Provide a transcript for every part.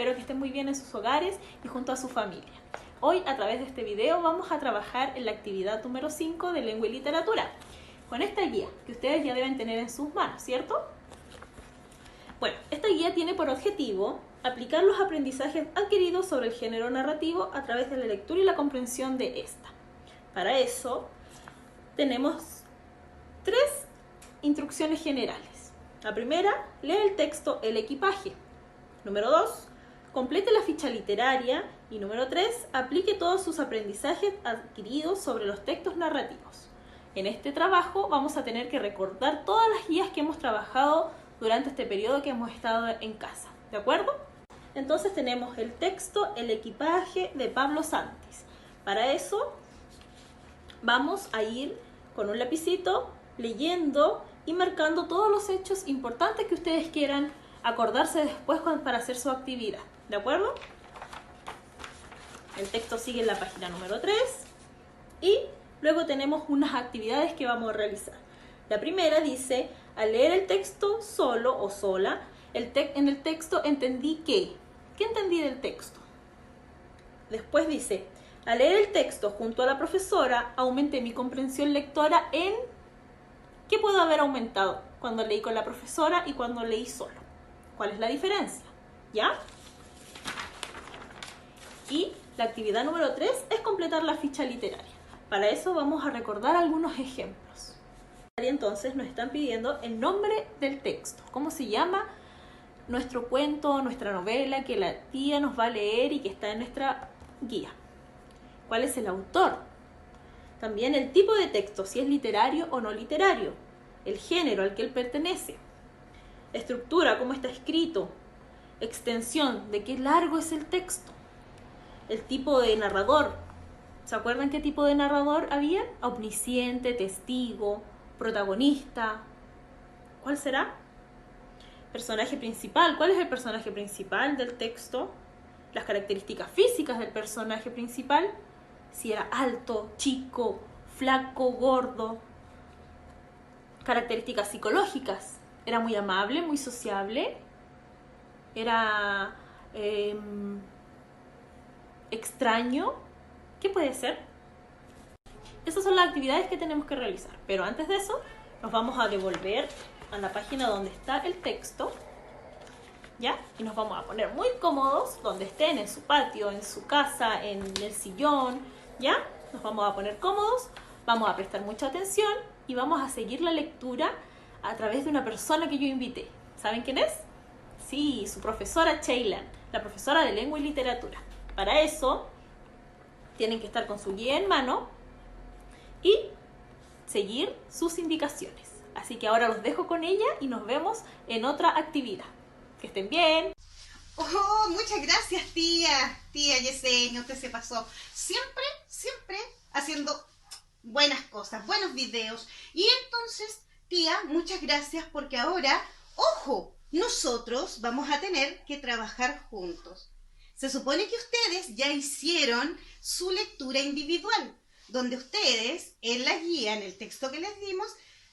espero que estén muy bien en sus hogares y junto a su familia. Hoy, a través de este video, vamos a trabajar en la actividad número 5 de lengua y literatura, con esta guía que ustedes ya deben tener en sus manos, ¿cierto? Bueno, esta guía tiene por objetivo aplicar los aprendizajes adquiridos sobre el género narrativo a través de la lectura y la comprensión de esta. Para eso, tenemos 3 instrucciones generales. La primera, lee el texto El equipaje. Número 2, complete la ficha literaria. Y número 3, aplique todos sus aprendizajes adquiridos sobre los textos narrativos. En este trabajo vamos a tener que recordar todas las guías que hemos trabajado durante este periodo que hemos estado en casa. ¿De acuerdo? Entonces tenemos el texto El equipaje de Pablo Santis. Para eso vamos a ir con un lapicito leyendo y marcando todos los hechos importantes que ustedes quieran acordarse después para hacer su actividad. ¿De acuerdo? El texto sigue en la página número 3 y luego tenemos unas actividades que vamos a realizar. La primera dice, al leer el texto solo o sola, en el texto entendí que. ¿Qué entendí del texto? Después dice, al leer el texto junto a la profesora, aumenté mi comprensión lectora en... ¿Qué puedo haber aumentado cuando leí con la profesora y cuando leí solo? ¿Cuál es la diferencia? ¿Ya? Y la actividad número 3 es completar la ficha literaria. Para eso vamos a recordar algunos ejemplos. Y entonces nos están pidiendo el nombre del texto. ¿Cómo se llama nuestro cuento, nuestra novela que la tía nos va a leer y que está en nuestra guía? ¿Cuál es el autor? También el tipo de texto, si es literario o no literario. El género al que él pertenece. La estructura, cómo está escrito. Extensión, de qué largo es el texto. El tipo de narrador. ¿Se acuerdan qué tipo de narrador había? Omnisciente, testigo, protagonista. ¿Cuál será? Personaje principal. ¿Cuál es el personaje principal del texto? Las características físicas del personaje principal. Si era alto, chico, flaco, gordo. Características psicológicas. Era muy amable, muy sociable. Era extraño. ¿Qué puede ser? Esas son las actividades que tenemos que realizar. Pero antes de eso, nos vamos a devolver a la página donde está el texto. ¿Ya? Y nos vamos a poner muy cómodos, donde estén, en su patio, en su casa, en el sillón. ¿Ya? Nos vamos a poner cómodos, vamos a prestar mucha atención y vamos a seguir la lectura a través de una persona que yo invité. ¿Saben quién es? Sí, su profesora Cheylan, la profesora de lengua y literatura. Para eso, tienen que estar con su guía en mano y seguir sus indicaciones. Así que ahora los dejo con ella y nos vemos en otra actividad. Que estén bien. Oh, muchas gracias, tía. Tía Yesenia, usted se pasó. Siempre haciendo buenas cosas, buenos videos. Y entonces, tía, muchas gracias porque ahora, ojo, nosotros vamos a tener que trabajar juntos. Se supone que ustedes ya hicieron su lectura individual, donde ustedes, en la guía, en el texto que les dimos,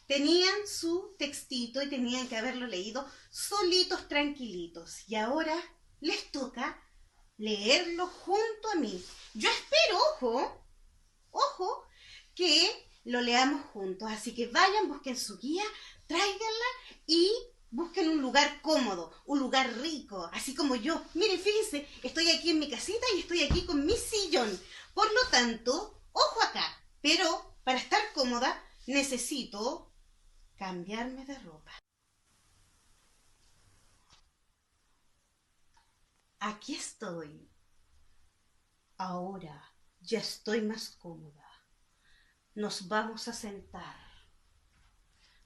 tenían su textito y tenían que haberlo leído solitos, tranquilitos. Y ahora les toca leerlo junto a mí. Yo espero, ojo, que lo leamos juntos. Así que vayan, busquen su guía, tráiganla y busquen un lugar cómodo, un lugar rico, así como yo. Miren, fíjense, estoy aquí en mi casita y estoy aquí con mi sillón. Por lo tanto, ojo acá. Pero para estar cómoda necesito cambiarme de ropa. Aquí estoy. Ahora ya estoy más cómoda. Nos vamos a sentar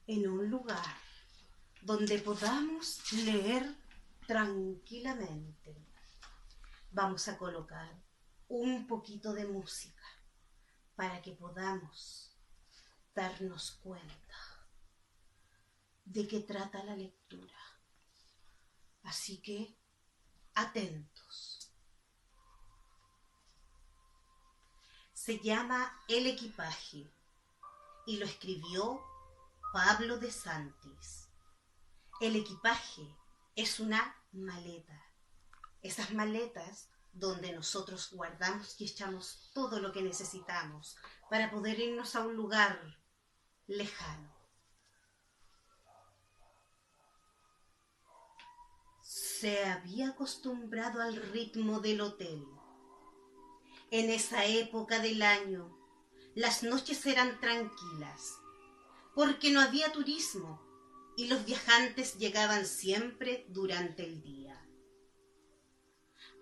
en un lugar donde podamos leer tranquilamente. Vamos a colocar un poquito de música para que podamos darnos cuenta de qué trata la lectura. Así que, atentos. Se llama El equipaje y lo escribió Pablo de Santis. El equipaje es una maleta. Esas maletas donde nosotros guardamos y echamos todo lo que necesitamos para poder irnos a un lugar lejano. Se había acostumbrado al ritmo del hotel. En esa época del año, las noches eran tranquilas, porque no había turismo y los viajantes llegaban siempre durante el día.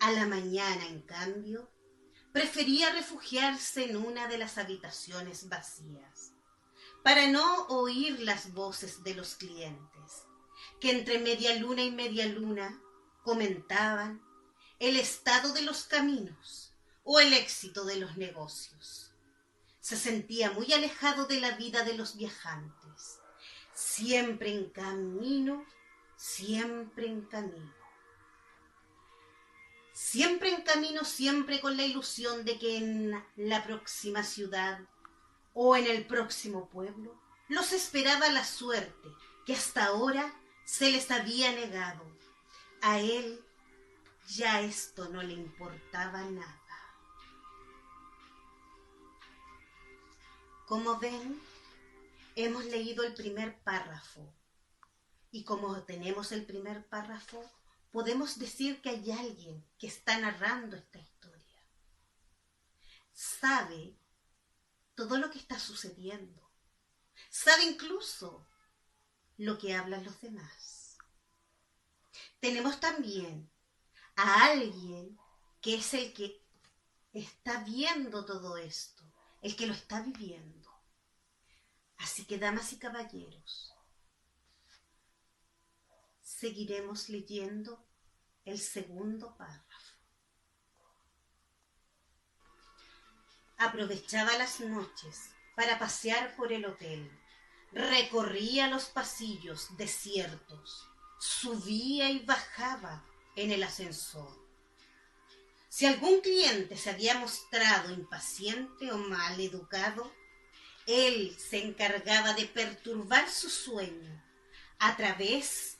A la mañana, en cambio, prefería refugiarse en una de las habitaciones vacías, para no oír las voces de los clientes, que entre media luna y media luna comentaban el estado de los caminos o el éxito de los negocios. Se sentía muy alejado de la vida de los viajantes, siempre en camino, siempre en camino. Siempre en camino, siempre con la ilusión de que en la próxima ciudad o en el próximo pueblo los esperaba la suerte que hasta ahora se les había negado. A él ya esto no le importaba nada. Como ven, hemos leído el primer párrafo y como tenemos el primer párrafo, podemos decir que hay alguien que está narrando esta historia. Sabe todo lo que está sucediendo. Sabe incluso lo que hablan los demás. Tenemos también a alguien que es el que está viendo todo esto, el que lo está viviendo. Así que, damas y caballeros, seguiremos leyendo el segundo párrafo. Aprovechaba las noches para pasear por el hotel. Recorría los pasillos desiertos. Subía y bajaba en el ascensor. Si algún cliente se había mostrado impaciente o mal educado, él se encargaba de perturbar su sueño a través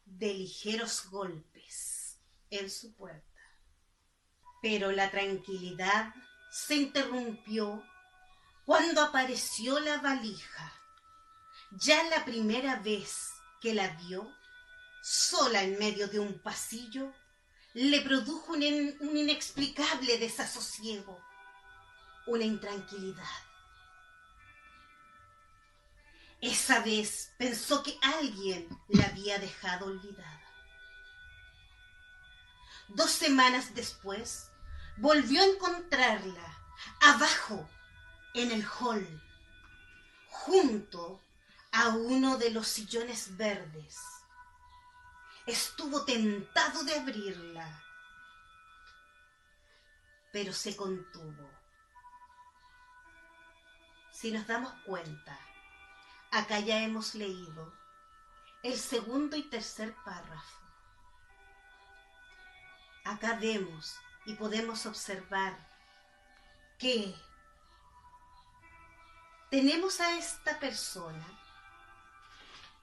de ligeros golpes en su puerta. Pero la tranquilidad se interrumpió cuando apareció la valija. Ya la primera vez que la vio, sola en medio de un pasillo, le produjo un inexplicable desasosiego, una intranquilidad. Esa vez pensó que alguien la había dejado olvidada. 2 semanas después, volvió a encontrarla abajo en el hall, junto a uno de los sillones verdes. Estuvo tentado de abrirla, pero se contuvo. Si nos damos cuenta, acá ya hemos leído el segundo y tercer párrafo. Acá vemos y podemos observar que tenemos a esta persona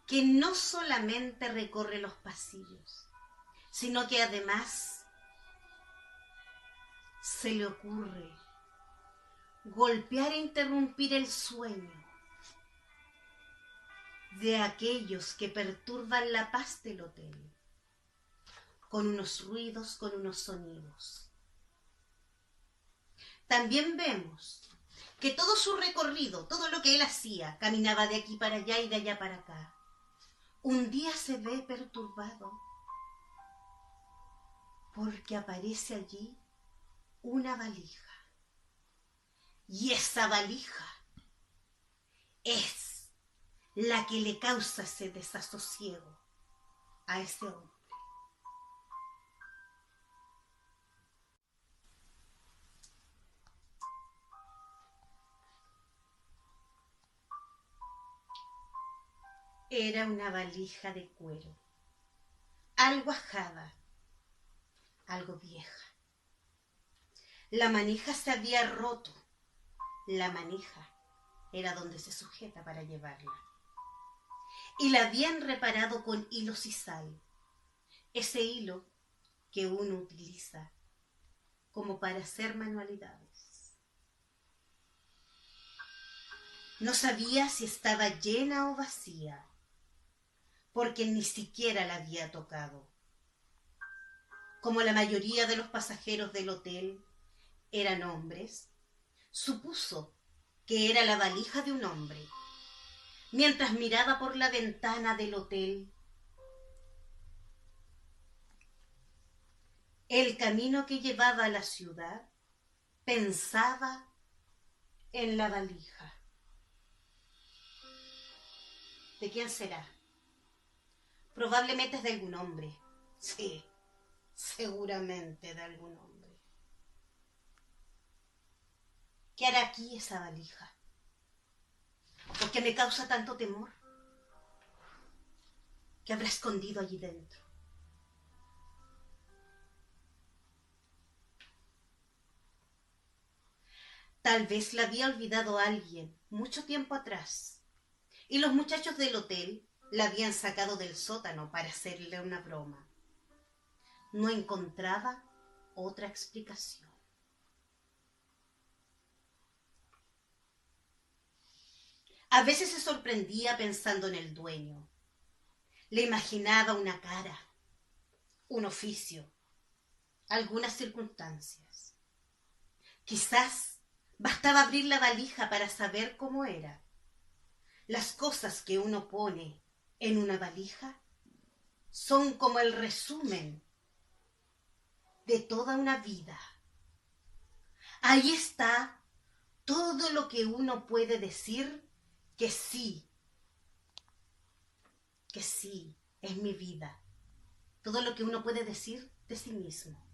que no solamente recorre los pasillos, sino que además se le ocurre golpear e interrumpir el sueño de aquellos que perturban la paz del hotel, con unos ruidos, con unos sonidos. También vemos que todo su recorrido, todo lo que él hacía, caminaba de aquí para allá y de allá para acá. Un día se ve perturbado porque aparece allí una valija. Y esa valija es la que le causa ese desasosiego a ese hombre. Era una valija de cuero, algo ajada, algo vieja. La manija se había roto. La manija era donde se sujeta para llevarla. Y la habían reparado con hilos y sal, ese hilo que uno utiliza como para hacer manualidades. No sabía si estaba llena o vacía, porque ni siquiera la había tocado. Como la mayoría de los pasajeros del hotel eran hombres, supuso que era la valija de un hombre. Mientras miraba por la ventana del hotel el camino que llevaba a la ciudad, pensaba en la valija. ¿De quién será? Probablemente es de algún hombre. Sí, seguramente de algún hombre. ¿Qué hará aquí esa valija? ¿Por qué me causa tanto temor? ¿Qué habrá escondido allí dentro? Tal vez la había olvidado alguien mucho tiempo atrás, y los muchachos del hotel la habían sacado del sótano para hacerle una broma. No encontraba otra explicación. A veces se sorprendía pensando en el dueño. Le imaginaba una cara, un oficio, algunas circunstancias. Quizás bastaba abrir la valija para saber cómo era. Las cosas que uno pone en una valija son como el resumen de toda una vida. Ahí está todo lo que uno puede decir que sí, es mi vida. Todo lo que uno puede decir de sí mismo.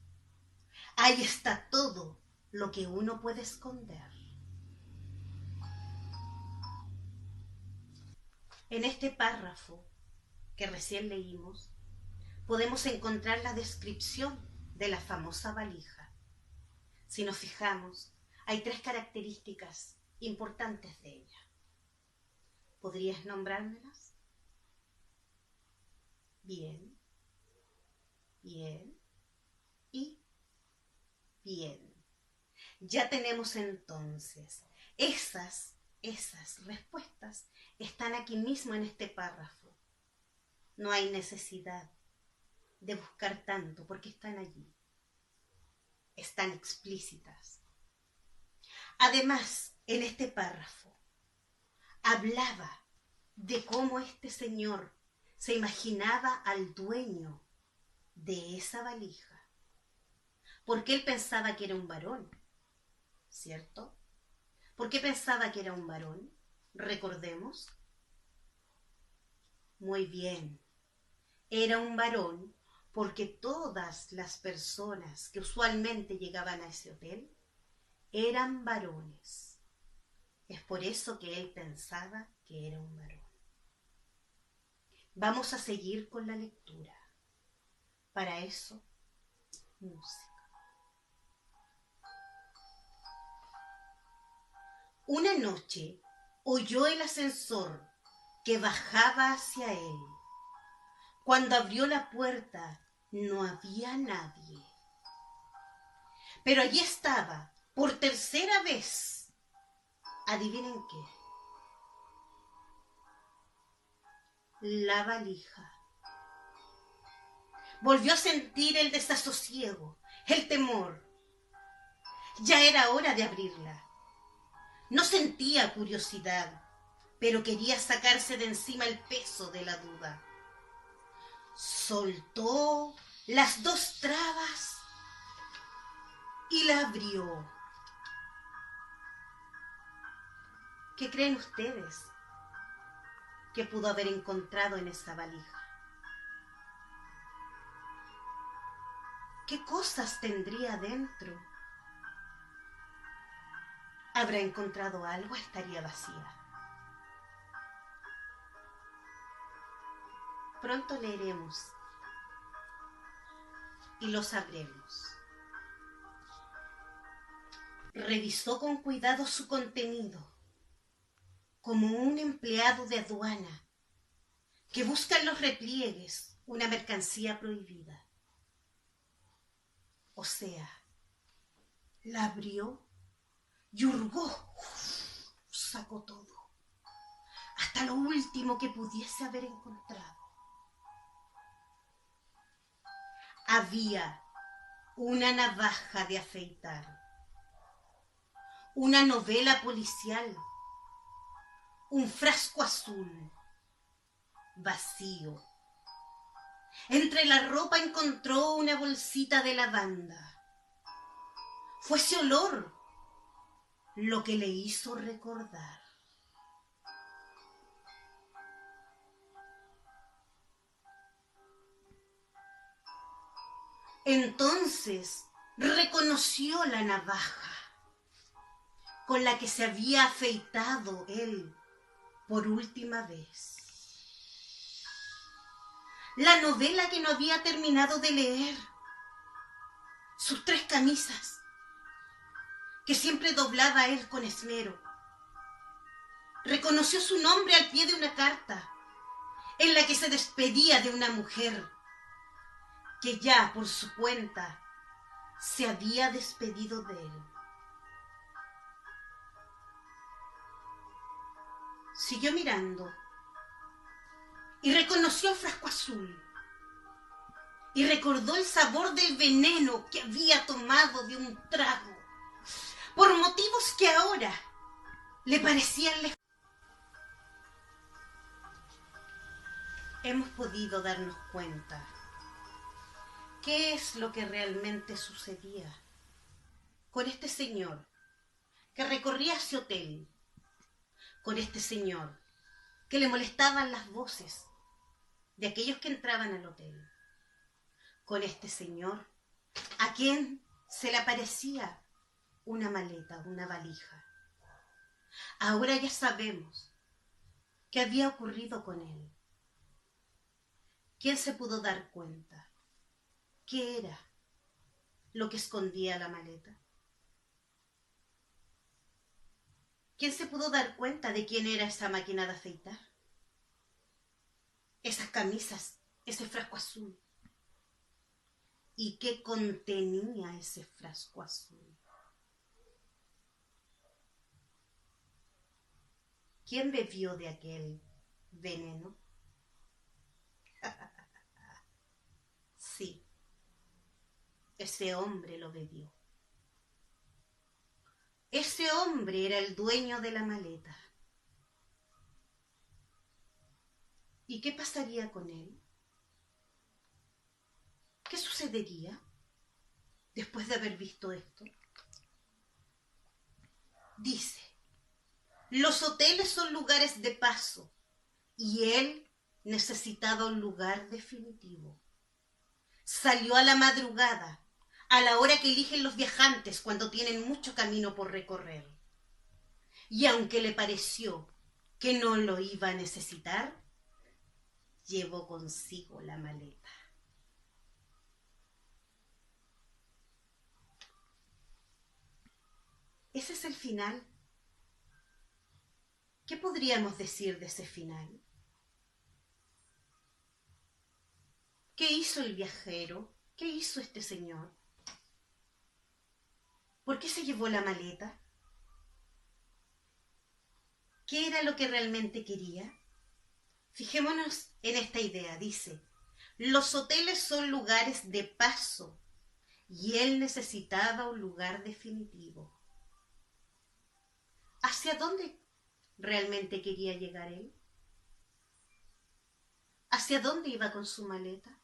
Ahí está todo lo que uno puede esconder. En este párrafo que recién leímos, podemos encontrar la descripción de la famosa valija. Si nos fijamos, hay 3 características importantes de ella. ¿Podrías nombrármelas? Bien, bien y bien. Ya tenemos entonces esas respuestas están aquí mismo en este párrafo. No hay necesidad de buscar tanto porque están allí. Están explícitas. Además, en este párrafo hablaba de cómo este señor se imaginaba al dueño de esa valija. Porque él pensaba que era un varón, ¿cierto? ¿Por qué pensaba que era un varón? Recordemos. Muy bien. Era un varón porque todas las personas que usualmente llegaban a ese hotel eran varones. Es por eso que él pensaba que era un varón. Vamos a seguir con la lectura. Para eso, música. Una noche oyó el ascensor que bajaba hacia él. Cuando abrió la puerta, no había nadie. Pero allí estaba, por tercera vez. ¿Adivinen qué? La valija. Volvió a sentir el desasosiego, el temor. Ya era hora de abrirla. No sentía curiosidad, pero quería sacarse de encima el peso de la duda. Soltó las 2 trabas y la abrió. ¿Qué creen ustedes que pudo haber encontrado en esa valija? ¿Qué cosas tendría dentro? ¿Habrá encontrado algo? ¿Estaría vacía? Pronto leeremos y lo sabremos. Revisó con cuidado su contenido, como un empleado de aduana que busca en los repliegues una mercancía prohibida. O sea, la abrió y hurgó, sacó todo, hasta lo último que pudiese haber encontrado. Había una navaja de afeitar, una novela policial, un frasco azul, vacío. Entre la ropa encontró una bolsita de lavanda. Fue ese olor lo que le hizo recordar. Entonces reconoció la navaja con la que se había afeitado él por última vez. La novela que no había terminado de leer, sus 3 camisas, que siempre doblaba él con esmero. Reconoció su nombre al pie de una carta, en la que se despedía de una mujer, que ya por su cuenta se había despedido de él. Siguió mirando y reconoció el frasco azul y recordó el sabor del veneno que había tomado de un trago, por motivos que ahora le parecían lejanos. Hemos podido darnos cuenta qué es lo que realmente sucedía con este señor que recorría ese hotel, con este señor que le molestaban las voces de aquellos que entraban al hotel, con este señor a quien se le aparecía una maleta, una valija. Ahora ya sabemos qué había ocurrido con él. ¿Quién se pudo dar cuenta? ¿Qué era lo que escondía la maleta? ¿Quién se pudo dar cuenta de quién era esa máquina de afeitar? Esas camisas, ese frasco azul. ¿Y qué contenía ese frasco azul? ¿Quién bebió de aquel veneno? Sí, ese hombre lo bebió. Ese hombre era el dueño de la maleta. ¿Y qué pasaría con él? ¿Qué sucedería después de haber visto esto? Dice, los hoteles son lugares de paso y él necesitaba un lugar definitivo. Salió a la madrugada, a la hora que eligen los viajantes cuando tienen mucho camino por recorrer. Y aunque le pareció que no lo iba a necesitar, llevó consigo la maleta. Ese es el final. ¿Qué podríamos decir de ese final? ¿Qué hizo el viajero? ¿Qué hizo este señor? ¿Por qué se llevó la maleta? ¿Qué era lo que realmente quería? Fijémonos en esta idea. Dice, los hoteles son lugares de paso y él necesitaba un lugar definitivo. ¿Hacia dónde realmente quería llegar él? ¿Hacia dónde iba con su maleta?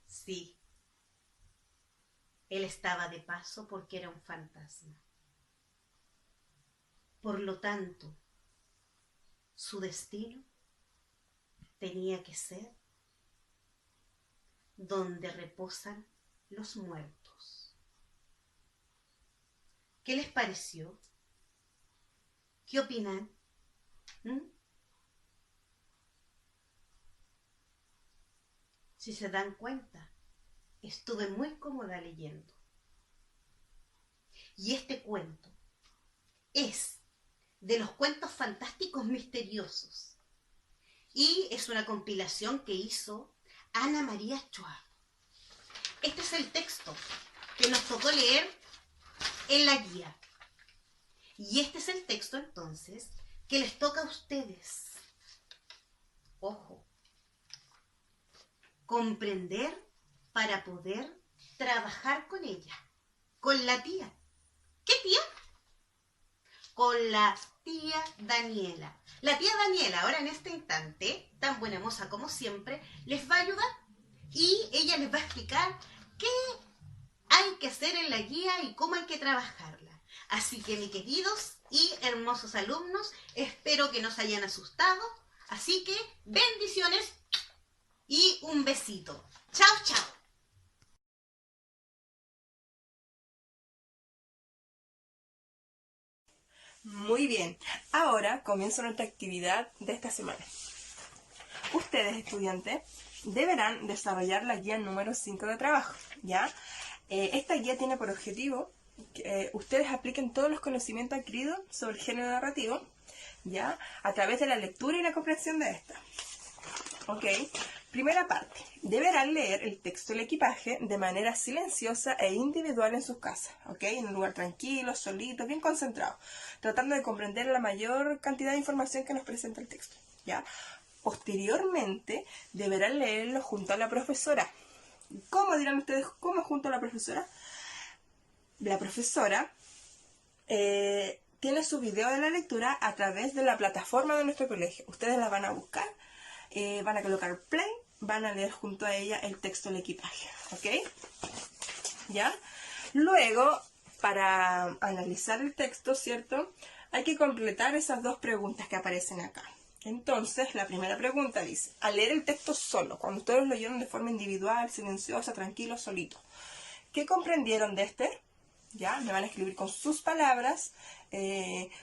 Sí, él estaba de paso porque era un fantasma. Por lo tanto, su destino tenía que ser donde reposan los muertos. ¿Qué les pareció? ¿Qué opinan? Si se dan cuenta, estuve muy cómoda leyendo. Y este cuento es de los cuentos fantásticos misteriosos y es una compilación que hizo Ana María Chua. Este es el texto que nos tocó leer en la guía. Y este es el texto entonces que les toca a ustedes. Ojo, comprender para poder trabajar con ella, con la tía. ¿Qué tía? Con la tía Daniela. La tía Daniela, ahora en este instante, tan buena moza como siempre, les va a ayudar y ella les va a explicar qué hay que hacer en la guía y cómo hay que trabajarla. Así que, mis queridos y hermosos alumnos, espero que no se hayan asustado. Así que, bendiciones y un besito. Chao, chao. Muy bien, ahora comienza nuestra actividad de esta semana. Ustedes, estudiantes, deberán desarrollar la guía número 5 de trabajo, ¿ya? Esta guía tiene por objetivo que ustedes apliquen todos los conocimientos adquiridos sobre el género narrativo, ¿ya? A través de la lectura y la comprensión de esta. ¿Ok? Primera parte. Deberán leer el texto del equipaje de manera silenciosa e individual en sus casas, ¿ok? En un lugar tranquilo, solito, bien concentrado, tratando de comprender la mayor cantidad de información que nos presenta el texto, ¿ya? Posteriormente, deberán leerlo junto a la profesora. ¿Cómo dirán ustedes? ¿Cómo junto a la profesora? La profesora tiene su video de la lectura a través de la plataforma de nuestro colegio. Ustedes la van a buscar, van a colocar play, van a leer junto a ella el texto del equipaje, ¿ok? ¿Ya? Luego, para analizar el texto, ¿cierto? Hay que completar esas dos preguntas que aparecen acá. Entonces, la primera pregunta dice, al leer el texto solo, cuando ustedes lo leyeron de forma individual, silenciosa, tranquilo, solito, ¿qué comprendieron de este? ¿Ya? Me van a escribir con sus palabras,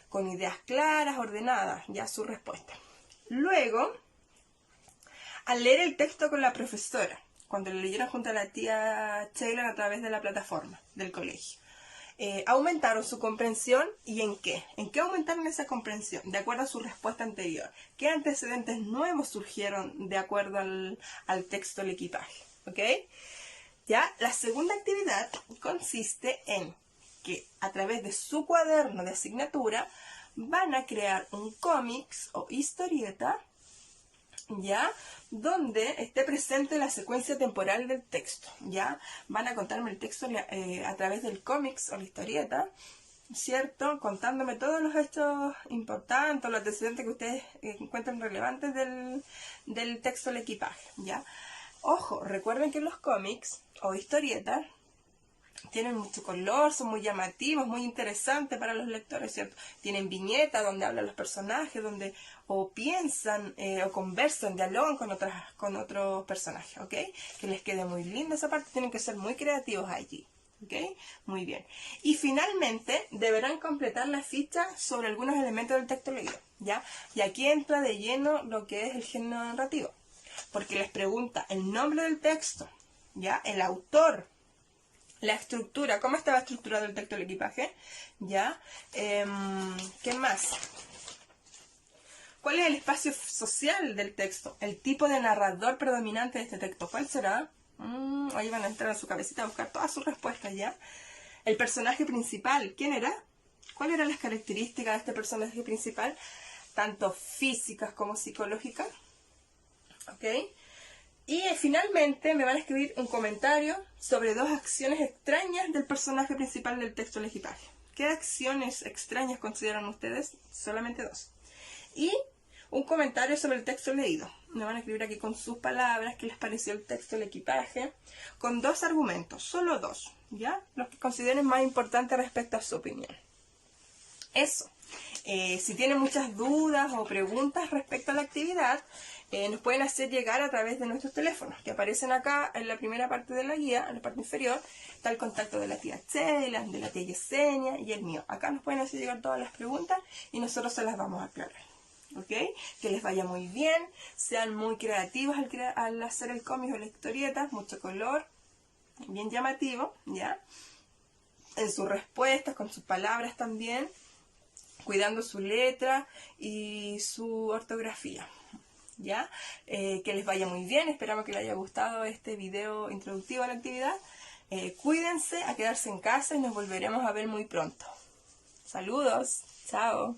con ideas claras, ordenadas, ya su respuesta. Luego, al leer el texto con la profesora, cuando lo leyeron junto a la tía Sheila a través de la plataforma del colegio, aumentaron su comprensión y ¿en qué? ¿En qué aumentaron esa comprensión? De acuerdo a su respuesta anterior. ¿Qué antecedentes nuevos surgieron de acuerdo al texto del equipaje? ¿Ok? Ya, la segunda actividad consiste en que a través de su cuaderno de asignatura van a crear un cómics o historieta, ¿ya? Donde esté presente la secuencia temporal del texto, ¿ya? Van a contarme el texto a través del cómics o la historieta, ¿cierto? Contándome todos los hechos importantes, los antecedentes que ustedes encuentren relevantes del texto del equipaje, ¿ya? Ojo, recuerden que los cómics o historietas tienen mucho color, son muy llamativos, muy interesantes para los lectores, ¿cierto? Tienen viñetas donde hablan los personajes, donde o piensan o conversan, dialogan con otros personajes, ¿ok? Que les quede muy linda esa parte, tienen que ser muy creativos allí, ¿ok? Muy bien. Y finalmente deberán completar la ficha sobre algunos elementos del texto leído, ¿ya? Y aquí entra de lleno lo que es el género narrativo, porque les pregunta el nombre del texto, ¿ya? El autor, la estructura, cómo estaba estructurado el texto del equipaje, ¿ya? ¿Qué más? ¿Cuál es el espacio social del texto? El tipo de narrador predominante de este texto, ¿cuál será? Ahí van a entrar a su cabecita a buscar todas sus respuestas, ¿ya? El personaje principal, ¿quién era? ¿Cuáles eran las características de este personaje principal? Tanto físicas como psicológicas, ¿ok? Y finalmente me van a escribir un comentario sobre dos acciones extrañas del personaje principal del texto del equipaje. ¿Qué acciones extrañas consideran ustedes? Solamente dos. Y un comentario sobre el texto leído. Me van a escribir aquí con sus palabras qué les pareció el texto del equipaje, con dos argumentos, solo dos, ¿ya? Los que consideren más importantes respecto a su opinión. Eso. Si tienen muchas dudas o preguntas respecto a la actividad, nos pueden hacer llegar a través de nuestros teléfonos, que aparecen acá en la primera parte de la guía, en la parte inferior. Está el contacto de la tía Sheila, de la tía Yesenia y el mío. Acá nos pueden hacer llegar todas las preguntas y nosotros se las vamos a aclarar. ¿Ok? Que les vaya muy bien, sean muy creativos al hacer el cómic o la historieta, mucho color, bien llamativo, ¿ya? En sus respuestas, con sus palabras también, cuidando su letra y su ortografía. ¿ya? Que les vaya muy bien, esperamos que les haya gustado este video introductivo a la actividad. Cuídense, a quedarse en casa y nos volveremos a ver muy pronto. Saludos, chao.